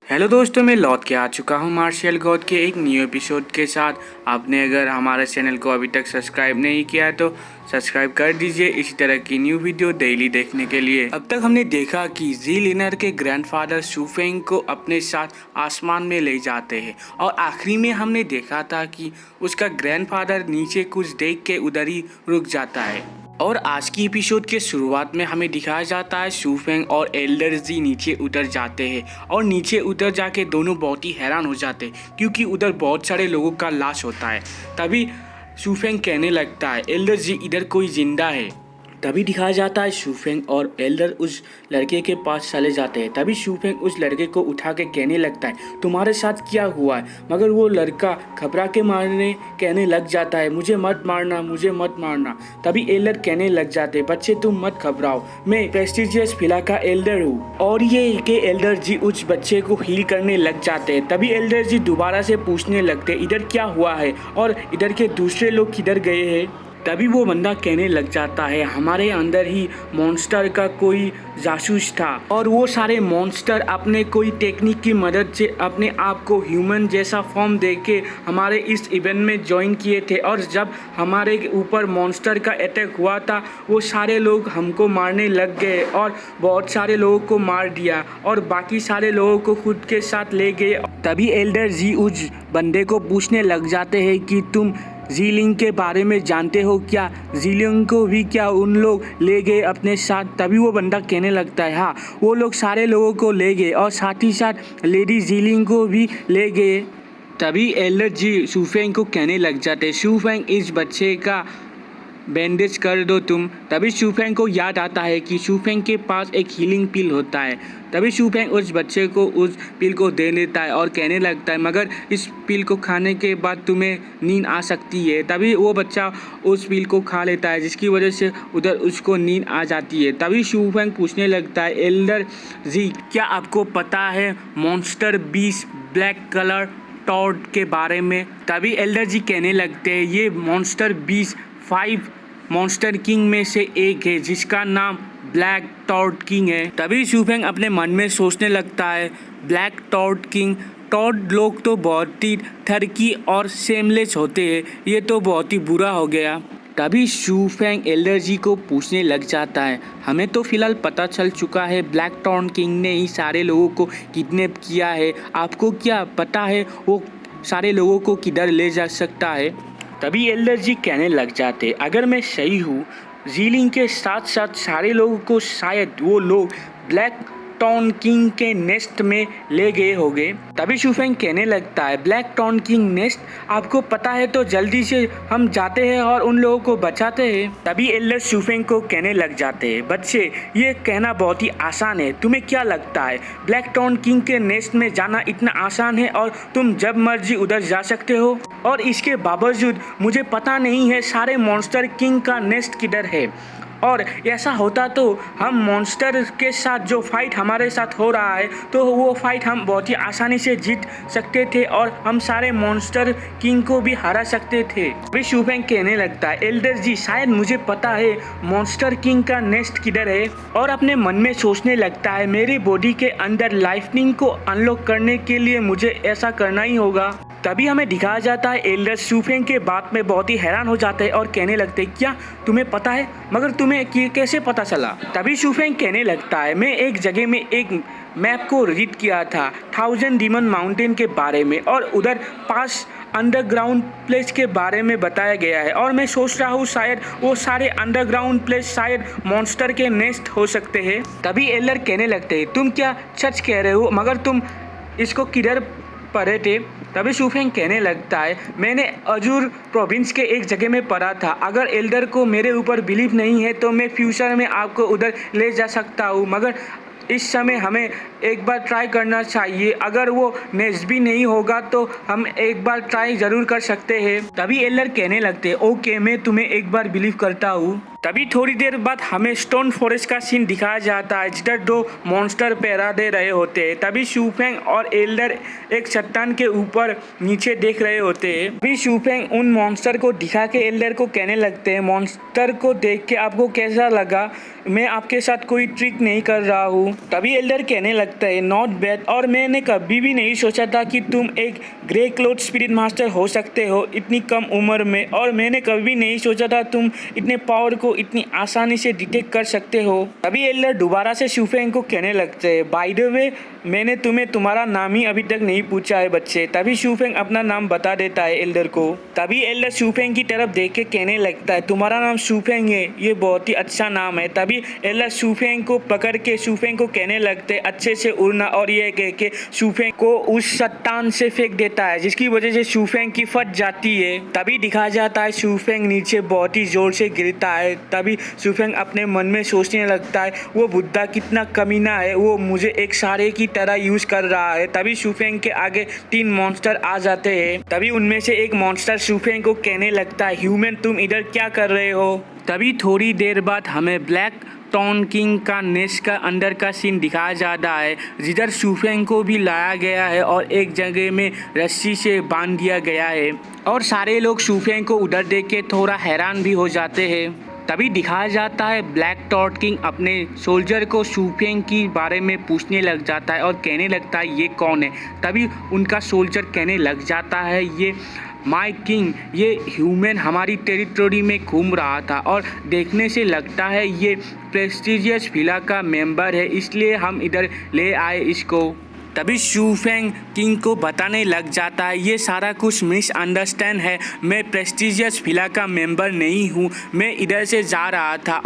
Hello दोस्तों, मैं लौट के आ चुका हूँ मार्शल गॉड के एक न्यू एपिसोड के साथ। आपने अगर हमारे चैनल को अभी तक सब्सक्राइब नहीं किया है तो सब्सक्राइब कर दीजिए इसी तरह की न्यू वीडियो डेली देखने के लिए। अब तक हमने देखा कि जी लिनर के ग्रैंडफादर शूफेंग को अपने साथ आसमान में ले जाते हैं और आखिरी में हमने देखा था कि उसका ग्रैंडफादर नीचे कुछ देख के उधर ही रुक जाता है। और आज की एपिसोड के शुरुआत में हमें दिखाया जाता है शूफेंग और एल्डर जी नीचे उतर जाते हैं और नीचे उतर जाके दोनों बहुत ही हैरान हो जाते हैं क्योंकि उधर बहुत सारे लोगों का लाश होता है। तभी शूफेंग कहने लगता है एल्डर जी इधर कोई जिंदा है। तभी दिखाया जाता है शूफेंग और एल्डर उस लड़के के पास चले जाते हैं। तभी शूफेंग उस लड़के को उठा के कहने लगता है तुम्हारे साथ क्या हुआ है, मगर वो लड़का घबरा के मारने कहने लग जाता है मुझे मत मारना, मुझे मत मारना। तभी एल्डर कहने लग जाते बच्चे तुम मत घबराओ, मैं प्रेस्टिजियस फिला का एल्डर हूँ। और ये के एल्डर जी उस बच्चे को हील करने लग जाते हैं। तभी एल्डर जी दोबारा से पूछने लगते इधर क्या हुआ है और इधर के दूसरे लोग किधर गए हैं। तभी वो बंदा कहने लग जाता है हमारे अंदर ही मॉन्स्टर का कोई जासूस था और वो सारे मॉन्स्टर अपने कोई टेक्निक की मदद से अपने आप को ह्यूमन जैसा फॉर्म देके हमारे इस इवेंट में ज्वाइन किए थे। और जब हमारे ऊपर मॉन्स्टर का अटैक हुआ था वो सारे लोग हमको मारने लग गए और बहुत सारे लोगों को मार दिया और बाकी सारे लोगों को खुद के साथ ले गए। तभी एल्डर जी उस बंदे को पूछने लग जाते हैं कि तुम जीलिंग के बारे में जानते हो क्या, जीलिंग को भी क्या उन लोग ले गए अपने साथ। तभी वो बंदा कहने लगता है हाँ वो लोग सारे लोगों को ले गए और साथ ही साथ लेडी जीलिंग को भी ले गए। तभी एल्डर जी शूफेंग को कहने लग जाते शूफेंग इस बच्चे का बैंडेज कर दो तुम। तभी शूफेंग को याद आता है कि शूफेंग के पास एक हीलिंग पिल होता है। तभी शूफेंग उस बच्चे को उस पिल को दे लेता है और कहने लगता है मगर इस पिल को खाने के बाद तुम्हें नींद आ सकती है। तभी वो बच्चा उस पिल को खा लेता है जिसकी वजह से उधर उसको नींद आ जाती है। तभी शूफेंग पूछने लगता है एल्डर जी क्या आपको पता है monster beast black colour toad के बारे में। तभी एल्डर जी कहने लगते हैं ये मॉन्स्टर बीस्ट 5 मॉन्स्टर किंग में से एक है जिसका नाम ब्लैक टॉड किंग है। तभी शूफेंग अपने मन में सोचने लगता है ब्लैक टॉड किंग, टॉड लोग तो बहुत ही ठरकी और सेमलेस होते हैं, ये तो बहुत ही बुरा हो गया। तभी शूफेंग एल्डर जी को पूछने लग जाता है हमें तो फिलहाल पता चल चुका है ब्लैक टॉड किंग ने ही सारे लोगों को किडनैप किया है, आपको क्या पता है वो सारे लोगों को किधर ले जा सकता है। तभी एल्डर जी कहने लग जाते अगर मैं सही हूँ जीलिंग के साथ साथ सारे लोगों को शायद वो लोग ब्लैक टॉन किंग के नेस्ट में ले गए होंगे। तभी शूफेंग कहने लगता है ब्लैक टॉन किंग नेस्ट आपको पता है तो जल्दी से हम जाते हैं और उन लोगों को बचाते हैं। तभी एल्डर शूफेंग को कहने लग जाते हैं बच्चे ये कहना बहुत ही आसान है, तुम्हें क्या लगता है ब्लैक टॉन किंग के नेस्ट में जाना इतना आसान है और तुम जब मर्जी उधर जा सकते हो। और इसके बावजूद मुझे पता नहीं है सारे मॉन्स्टर किंग का नेस्ट किधर है और ऐसा होता तो हम मॉन्स्टर के साथ जो फाइट हमारे साथ हो रहा है तो वो फाइट हम बहुत ही आसानी से जीत सकते थे और हम सारे मॉन्स्टर किंग को भी हरा सकते थे। अभी शूफेंग कहने लगता है एल्डर जी शायद मुझे पता है मॉन्स्टर किंग का नेस्ट किधर है। और अपने मन में सोचने लगता है मेरी बॉडी के अंदर लाइफनिंग को अनलॉक करने के लिए मुझे ऐसा करना ही होगा। तभी हमें दिखाया जाता है एल्डर शूफेंग के बात में बहुत ही हैरान हो जाते हैं और कहने लगते क्या तुम्हें पता है, मगर तुम्हें कैसे पता चला। तभी शूफेंग कहने लगता है मैं एक जगह में एक मैप को रीड किया था 1000 डीमन माउंटेन के बारे में और उधर 5 अंडरग्राउंड प्लेस के बारे में बताया गया है और मैं सोच रहा हूँ शायद वो सारे अंडरग्राउंड प्लेस शायद मॉन्स्टर के नेस्ट हो सकते हैं। तभी एल्डर कहने लगते हैं तुम क्या सच कह रहे हो, मगर तुम इसको किधर पढ़े थे। तभी शूफेंग कहने लगता है मैंने अजूर प्रोविंस के एक जगह में पढ़ा था, अगर एल्डर को मेरे ऊपर बिलीव नहीं है तो मैं फ्यूचर में आपको उधर ले जा सकता हूँ, मगर इस समय हमें एक बार ट्राई करना चाहिए, अगर वो नेक्स्ट भी नहीं होगा तो हम एक बार ट्राई ज़रूर कर सकते हैं। तभी एल्डर कहने लगते हैं ओके मैं तुम्हें एक बार बिलीव करता हूँ। तभी थोड़ी देर बाद हमें स्टोन फॉरेस्ट का सीन दिखाया जाता है जिधर दो मॉन्स्टर पहरा दे रहे होते हैं। तभी शूफेंग और एल्डर एक चट्टान के ऊपर नीचे देख रहे होते हैं। तभी शूफेंग उन मॉन्स्टर को दिखा के एल्डर को कहने लगते हैं, मॉन्स्टर को देख के आपको कैसा लगा? मैं आपके साथ कोई ट्रिक नहीं कर रहा हूँ। तभी एल्डर कहने लगता है, नॉट बैड, और मैंने कभी भी नहीं सोचा था कि तुम एक ग्रे क्लोथ स्पिरिट मास्टर हो सकते हो इतनी कम उम्र में, और मैंने कभी नहीं सोचा था तुम इतने पावर को इतनी आसानी से डिटेक्ट कर सकते हो। तभी एल्डर दोबारा से शूफेंग को कहने लगते हैं, बाय द वे मैंने तुम्हें तुम्हारा नाम ही अभी तक नहीं पूछा है बच्चे। तभी शूफेंग अपना नाम बता देता है एल्डर को। तभी एल्डर शूफेंग की तरफ देख के कहने लगता है, तुम्हारा नाम शूफेंग है, ये बहुत ही अच्छा नाम है। तभी एल्डर शूफेंग को पकड़ के शूफेंग को कहने लगते हैं अच्छे से उड़ना, और ये कह के शूफेंग को उस चट्टान से फेंक देता है जिसकी वजह से शूफेंग की फट जाती है। तभी दिखाया जाता है शूफेंग नीचे बहुत ही जोर से गिरता है। तभी शूफेंग अपने मन में सोचने लगता है, वो बुड्ढा कितना कमीना है, वो मुझे एक सारे की तरह यूज कर रहा है। तभी शूफेंग के आगे 3 मॉन्स्टर आ जाते हैं। तभी उनमें से एक मॉन्स्टर शूफेंग को कहने लगता है, ह्यूमन तुम इधर क्या कर रहे हो? तभी थोड़ी देर बाद हमें ब्लैक टॉन किंग का नेस्ट का अंदर का सीन दिखाया जाता है जिधर शूफेंग को भी लाया गया है और एक जगह में रस्सी से बांध दिया गया है, और सारे लोग शूफेंग को उधर देख के थोड़ा हैरान भी हो जाते हैं। तभी दिखाया जाता है ब्लैक टॉट किंग अपने सोल्जर को शूफेंग के बारे में पूछने लग जाता है और कहने लगता है ये कौन है। तभी उनका सोल्जर कहने लग जाता है, ये माय किंग, ये ह्यूमन हमारी टेरिटरी में घूम रहा था और देखने से लगता है ये प्रेस्टिजियस विला का मेंबर है, इसलिए हम इधर ले आए इसको। तभी शूफेंग किंग को बताने लग जाता है, ये सारा कुछ मिसअंडरस्टैंड है, मैं प्रेस्टिजियस विला का मेंबर नहीं हूँ, मैं इधर से जा रहा था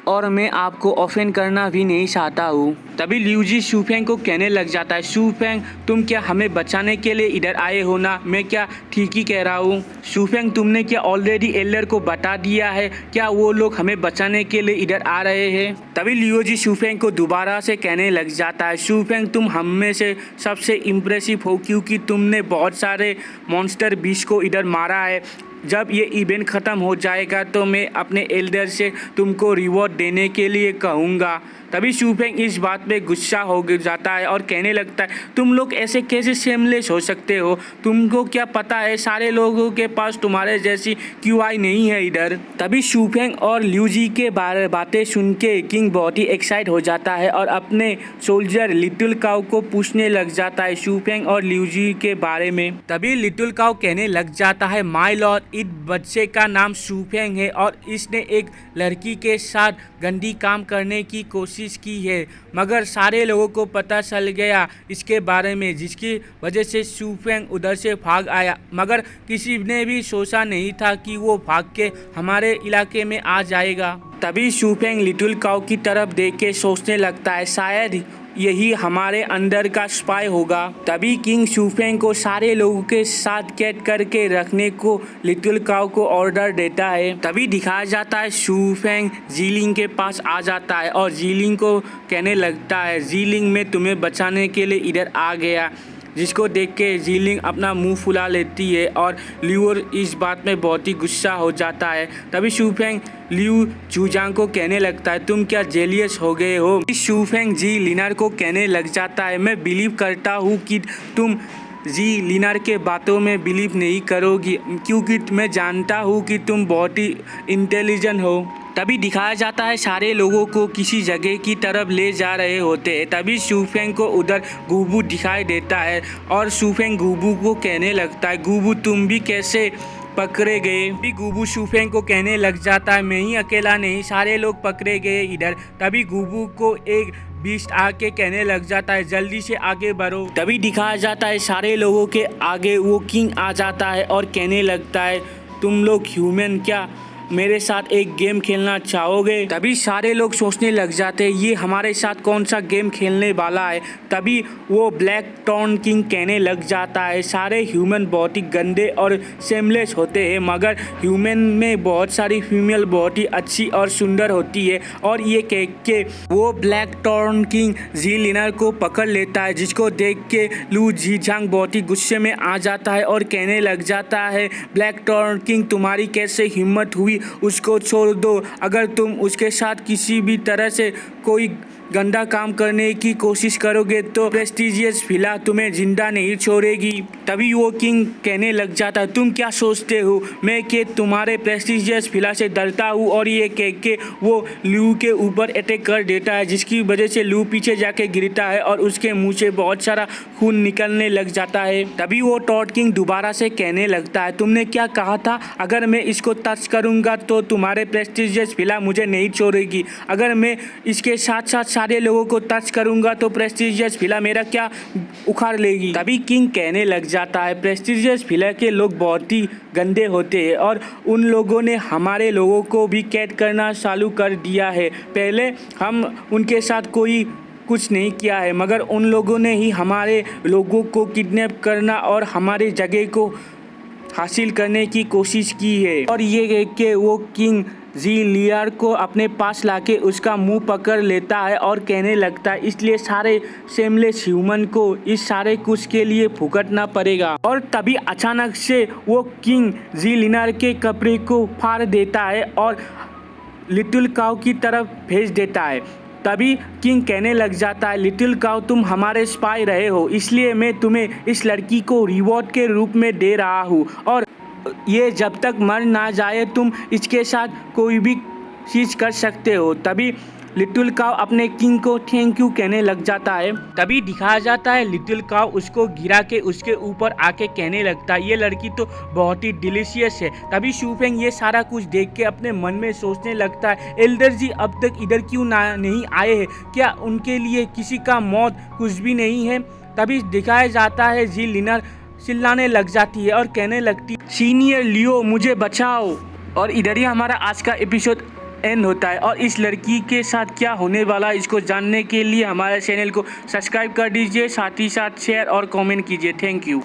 और मैं आपको ऑफेंड करना भी नहीं चाहता हूँ। तभी ल्यूजी शूफेंग को कहने लग जाता है, शूफेंग तुम क्या हमें बचाने के लिए इधर आए हो ना? मैं क्या ठीक ही कह रहा हूँ? शूफेंग तुमने क्या ऑलरेडी एल्डर को बता दिया है क्या वो लोग हमें बचाने के लिए इधर आ रहे हैं? तभी ल्यूजी शूफेंग को दोबारा से कहने लग जाता है, शूफेंग तुम हम में से सबसे इम्प्रेसिव हो क्योंकि तुमने बहुत सारे मॉन्स्टर बीस्ट को इधर मारा है। जब ये इवेंट ख़त्म हो जाएगा तो मैं अपने एल्डर से तुमको रिवॉर्ड देने के लिए कहूँगा। तभी शूफेंग इस बात पे गुस्सा हो जाता है और कहने लगता है, तुम लोग ऐसे कैसे शेमलेस हो सकते हो? तुमको क्या पता है सारे लोगों के पास तुम्हारे जैसी क्यूआई नहीं है इधर। तभी शूफेंग और ल्यूजी के बारे बातें सुन के किंग बहुत ही एक्साइट हो जाता है और अपने सोल्जर लिटिल काउ को पूछने लग जाता है शूफेंग और ल्यूजी के बारे में। तभी लिटिल काउ कहने लग जाता है, माय लॉर्ड, इस बच्चे का नाम शूफेंग है और इसने एक लड़की के साथ गंदी काम करने की कोशिश की है, मगर सारे लोगों को पता चल गया इसके बारे में, जिसकी वजह से शूफेंग उधर से भाग आया, मगर किसी ने भी सोचा नहीं था कि वो भाग के हमारे इलाके में आ जाएगा। तभी शूफेंग लिटिल काउ की तरफ देख के सोचने लगता है, शायद यही हमारे अंदर का स्पाई होगा। तभी किंग शूफेंग को सारे लोगों के साथ कैद करके रखने को लिटिल काउ को ऑर्डर देता है। तभी दिखाया जाता है शूफेंग जीलिंग के पास आ जाता है और जीलिंग को कहने लगता है, जीलिंग मैं तुम्हें बचाने के लिए इधर आ गया, जिसको देख के जीलिंग अपना मुंह फुला लेती है और लियूर इस बात में बहुत ही गुस्सा हो जाता है। तभी शूफेंग लियू चूजांग को कहने लगता है, तुम क्या जेलियस हो गए हो? शूफेंग जी लिनर को कहने लग जाता है, मैं बिलीव करता हूँ कि तुम जी लिनर के बातों में बिलीव नहीं करोगी क्योंकि मैं जानता हूँ कि तुम बहुत ही इंटेलिजेंट हो। तभी दिखाया जाता है सारे लोगों को किसी जगह की तरफ ले जा रहे होते हैं। तभी शूफेंग को उधर गुबू दिखाई देता है और शूफेंग गुबू को कहने लगता है, गुबू तुम भी कैसे पकड़े गए? भी गुबू शूफेंग को कहने लग जाता है, मैं ही अकेला नहीं, सारे लोग पकड़े गए इधर। तभी गुबू को एक बीस्ट आके कहने लग जाता है, जल्दी से आगे बढ़ो। तभी दिखाया जाता है सारे लोगों के आगे वो किंग आ जाता है और कहने लगता है, तुम लोग ह्यूमन क्या मेरे साथ एक गेम खेलना चाहोगे? तभी सारे लोग सोचने लग जाते हैं, ये हमारे साथ कौन सा गेम खेलने वाला है। तभी वो ब्लैक टॉन किंग कहने लग जाता है, सारे ह्यूमन बहुत ही गंदे और शेमलेस होते हैं, मगर ह्यूमन में बहुत सारी फीमेल बहुत ही अच्छी और सुंदर होती है। और ये कह के वो ब्लैक टॉन किंग जी लिनर को पकड़ लेता है, जिसको देख के लू जीजांग बहुत ही गुस्से में आ जाता है और कहने लग जाता है, ब्लैक टॉन किंग तुम्हारी कैसे हिम्मत हुई अभी उसको छोड़ दो। अगर तुम उसके साथ किसी भी तरह से कोई गंदा काम करने की कोशिश करोगे तो प्रेस्टिजियस विला तुम्हें जिंदा नहीं छोड़ेगी। तभी वो किंग कहने लग जाता, तुम क्या सोचते हो मैं कि तुम्हारे प्रेस्टिजियस विला से डरता हूँ? और ये कह के वो लू के ऊपर अटैक कर देता है, जिसकी वजह से लू पीछे जाके गिरता है और उसके मुंह से बहुत सारा खून निकलने लग जाता है। तभी वो टॉड किंग दोबारा से कहने लगता है, तुमने क्या कहा था? अगर मैं इसको टच करूँगा तो तुम्हारे प्रेस्टिजियस विला मुझे नहीं छोड़ेगी। अगर मैं इसके साथ साथ सारे लोगों को टच करूंगा तो प्रेस्टिजियस विला मेरा क्या उखाड़ लेगी। तभी किंग कहने लग जाता है, प्रेस्टिजियस विला के लोग बहुत ही गंदे होते हैं और उन लोगों ने हमारे लोगों को भी कैद करना चालू कर दिया है। पहले हम उनके साथ कोई कुछ नहीं किया है, मगर उन लोगों ने ही हमारे लोगों को किडनैप करना और हमारे जगह को हासिल करने की कोशिश की है। और ये कह के वो किंग जी लियर को अपने पास लाके उसका मुंह पकड़ लेता है और कहने लगता है, इसलिए सारे शेमलेस ह्यूमन को इस सारे कुछ के लिए भुगतना पड़ेगा। और तभी अचानक से वो किंग जी लिनर के कपड़े को फाड़ देता है और लिटिल काउ की तरफ भेज देता है। तभी किंग कहने लग जाता है, लिटिल काउ तुम हमारे स्पाई रहे हो, इसलिए मैं तुम्हें इस लड़की को रिवॉर्ड के रूप में दे रहा हूँ और ये जब तक मर ना जाए तुम इसके साथ कोई भी चीज़ कर सकते हो। तभी लिटिल काउ अपने किंग को थैंक यू कहने लग जाता है। तभी दिखाया जाता है लिटिल काउ उसको गिरा के उसके ऊपर आके कहने लगता है, ये लड़की तो बहुत ही डिलीशियस है। तभी शूफेंग ये सारा कुछ देख के अपने मन में सोचने लगता है, एल्डर जी अब तक इधर क्यों नहीं आए हैं? क्या उनके लिए किसी का मौत कुछ भी नहीं है? तभी दिखाया जाता है जी लिनर चिल्लाने लग जाती है और कहने लगती, सीनियर लियो मुझे बचाओ। और इधर ही हमारा आज का एपिसोड एंड होता है। और इस लड़की के साथ क्या होने वाला है इसको जानने के लिए हमारे चैनल को सब्सक्राइब कर दीजिए, साथ ही साथ शेयर और कमेंट कीजिए। Thank you.